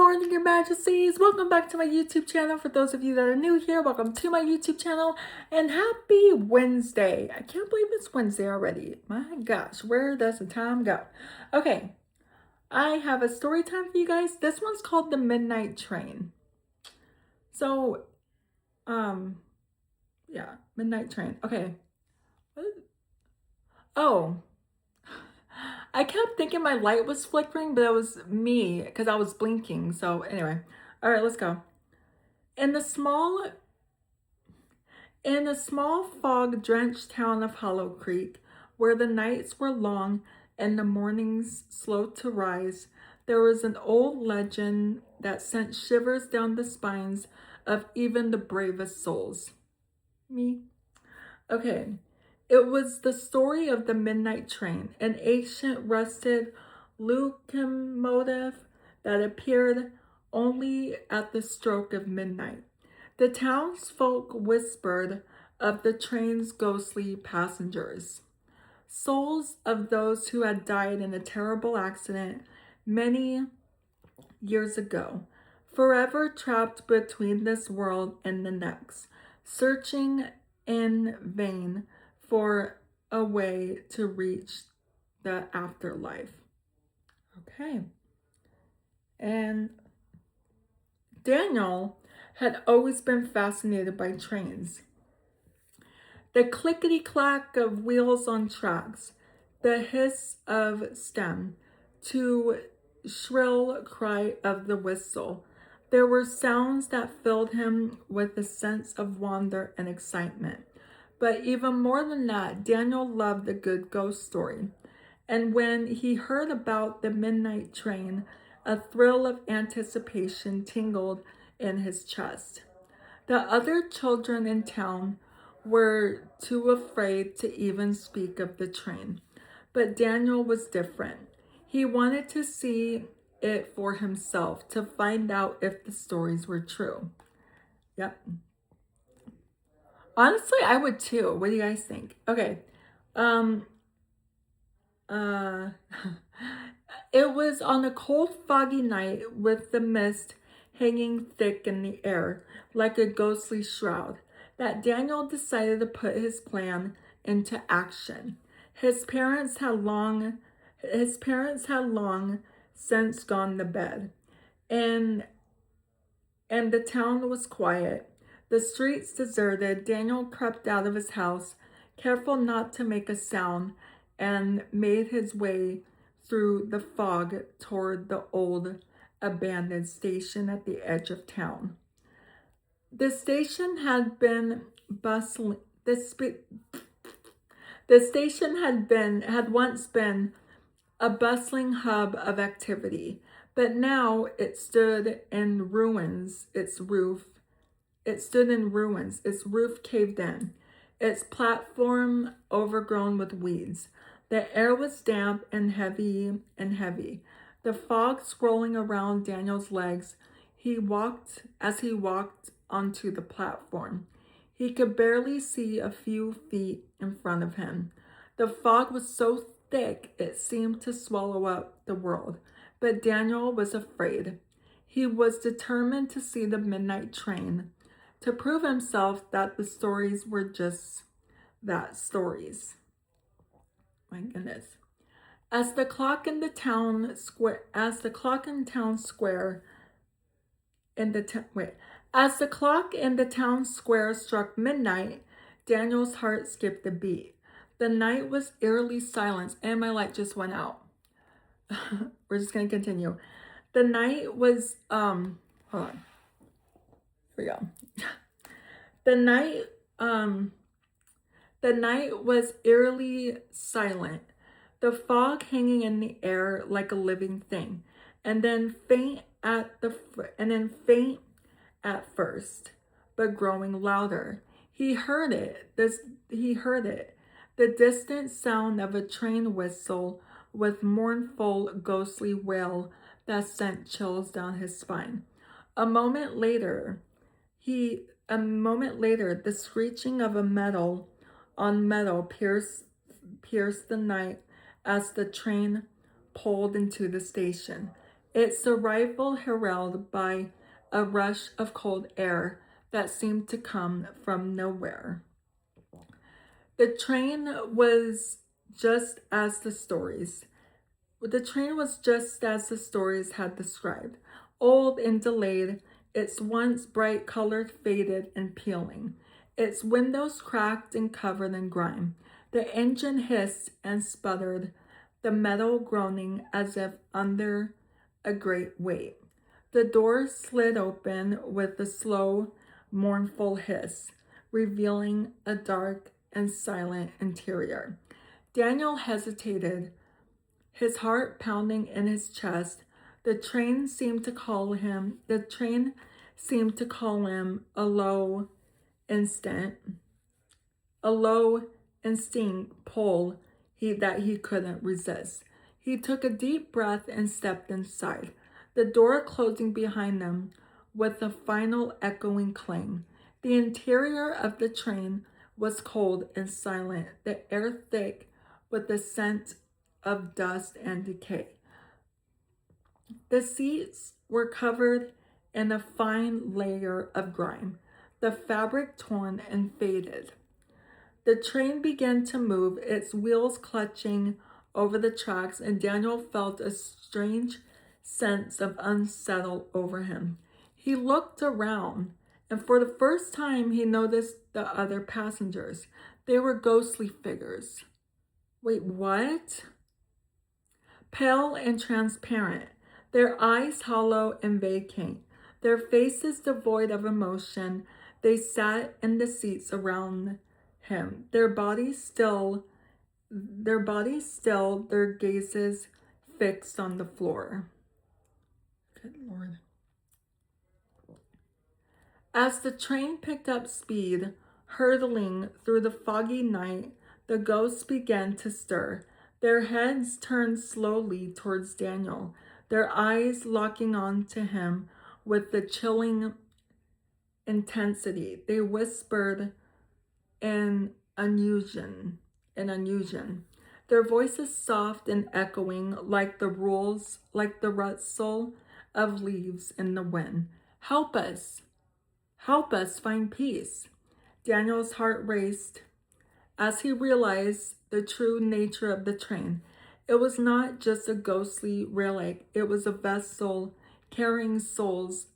morning, Your Majesties. Welcome back to my YouTube channel. For those of you that are new here, welcome to my YouTube channel and happy Wednesday. I can't believe it's Wednesday already. My gosh, where does the time go? Okay, I have a story time for you guys. This one's called The Midnight Train. So, yeah, Midnight Train. Okay. Oh, I kept thinking my light was flickering, but it was me because I was blinking. So anyway, all right, let's go. In the small fog-drenched town of Hollow Creek, where the nights were long and the mornings slow to rise, there was an old legend that sent shivers down the spines of even the bravest souls. Me? Okay. It was the story of the Midnight Train, an ancient rusted locomotive that appeared only at the stroke of midnight. The townsfolk whispered of the train's ghostly passengers, souls of those who had died in a terrible accident many years ago, forever trapped between this world and the next, searching in vain for a way to reach the afterlife. Okay. And Daniel had always been fascinated by trains. The clickety-clack of wheels on tracks, the hiss of stem, to shrill cry of the whistle. There were sounds that filled him with a sense of wonder and excitement. But even more than that, Daniel loved a good ghost story. And when he heard about the midnight train, a thrill of anticipation tingled in his chest. The other children in town were too afraid to even speak of the train. But Daniel was different. He wanted to see it for himself, to find out if the stories were true. Yep. Honestly, I would too. What do you guys think? Okay. Um, uh, it was on a cold, foggy night with the mist hanging thick in the air like a ghostly shroud that Daniel decided to put his plan into action. His parents had long since gone to bed, and the town was quiet. The streets deserted. Daniel crept out of his house, careful not to make a sound, and made his way through the fog toward the old abandoned station at the edge of town. The station had been bustling. The station had once been a bustling hub of activity, but now it stood in ruins. Its roof caved in, its platform overgrown with weeds. The air was damp and heavy. The fog swirling around Daniel's legs, as he walked onto the platform. He could barely see a few feet in front of him. The fog was so thick it seemed to swallow up the world, but Daniel was afraid. He was determined to see the midnight train, to prove himself that the stories were just that, stories. My goodness. As the clock in town square struck midnight, Daniel's heart skipped a beat. The night was eerily silent, and my light just went out. We're just gonna continue. The night was hold on. Here we go. The night was eerily silent, the fog hanging in the air like a living thing, and then faint at first, but growing louder. He heard it. The distant sound of a train whistle with mournful, ghostly wail that sent chills down his spine. A moment later, the screeching of a metal on metal pierced the night as the train pulled into the station. its arrival heralded by a rush of cold air that seemed to come from nowhere. The train was just as the stories. The train was just as the stories had described. Old and delayed, its once bright color faded and peeling. Its windows cracked and covered in grime. The engine hissed and sputtered, the metal groaning as if under a great weight. The door slid open with a slow, mournful hiss, revealing a dark and silent interior. Daniel hesitated, his heart pounding in his chest. The train seemed to call him a low instant, pull that he couldn't resist. He took a deep breath and stepped inside, the door closing behind them with a final echoing clang. The interior of the train was cold and silent, the air thick with the scent of dust and decay. The seats were covered in a fine layer of grime, the fabric torn and faded. The train began to move, its wheels clutching over the tracks, and Daniel felt a strange sense of unsettled over him. He looked around, and for the first time he noticed the other passengers. They were ghostly figures. Wait, what? Pale and transparent, their eyes hollow and vacant, their faces devoid of emotion. They sat in the seats around him, their bodies still, their gazes fixed on the floor. Good Lord. As the train picked up speed, hurtling through the foggy night, the ghosts began to stir. Their heads turned slowly towards Daniel, their eyes locking on to him with the chilling intensity. They whispered in unison, their voices soft and echoing like the rustle of leaves in the wind. Help us find peace. Daniel's heart raced as he realized the true nature of the train. It was not just a ghostly relic, it was a vessel carrying souls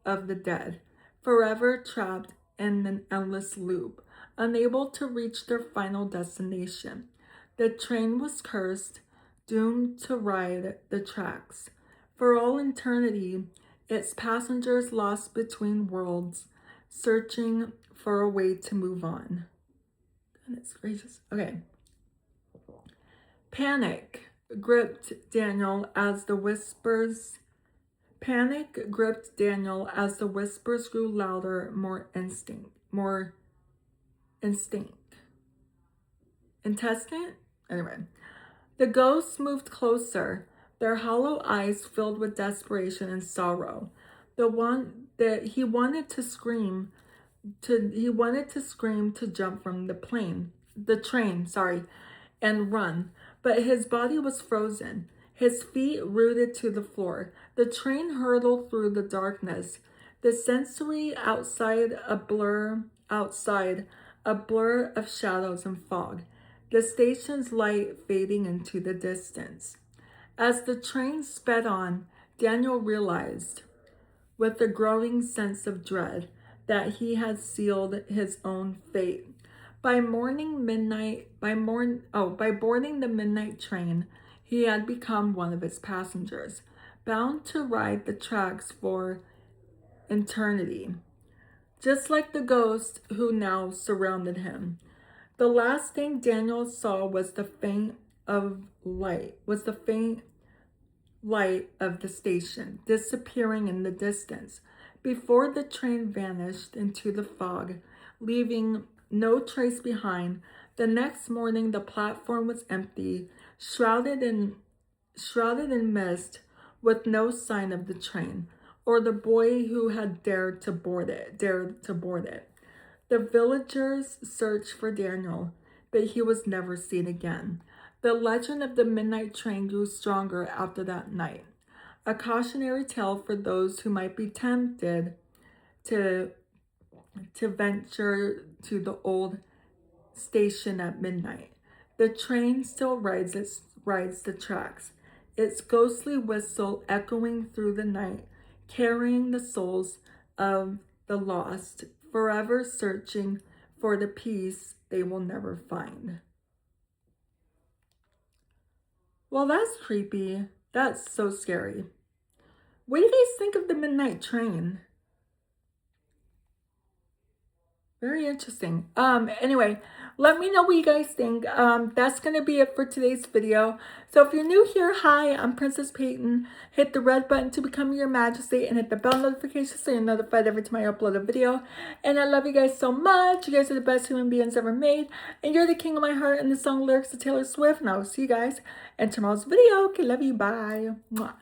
of the dead, forever trapped in an endless loop, unable to reach their final destination. The train was cursed, doomed to ride the tracks. For all eternity, its passengers lost between worlds, searching for a way to move on. Goodness gracious. Okay. Panic gripped Daniel as the whispers grew louder, more intestinate. Anyway, the ghosts moved closer, their hollow eyes filled with desperation and sorrow. He wanted to scream, to jump from the train, and run, but his body was frozen, his feet rooted to the floor. The train hurtled through the darkness, the sensory outside a blur of shadows and fog, the station's light fading into the distance. As the train sped on, Daniel realized, with a growing sense of dread, that he had sealed his own fate. By boarding the midnight train, he had become one of its passengers, bound to ride the tracks for eternity, just like the ghosts who now surrounded him. The last thing Daniel saw was the faint light of the station, disappearing in the distance, before the train vanished into the fog, leaving no trace behind. The next morning, the platform was empty, shrouded in mist, with no sign of the train or the boy who had dared to board it. The villagers searched for Daniel, but he was never seen again. The legend of the midnight train grew stronger after that night. a cautionary tale for those who might be tempted to venture to the old station at midnight. The train still rides the tracks, its ghostly whistle echoing through the night, carrying the souls of the lost, forever searching for the peace they will never find. Well, that's creepy. That's so scary. What do you guys think of the midnight train? Very interesting. Anyway, let me know what you guys think. That's going to be it for today's video. So if you're new here, hi, I'm Princess Peyton. Hit the red button to become your majesty and hit the bell notification so you're notified every time I upload a video. And I love you guys so much. You guys are the best human beings ever made. And you're the king of my heart, and the song lyrics to Taylor Swift. And I will see you guys in tomorrow's video. Okay, love you. Bye. Mwah.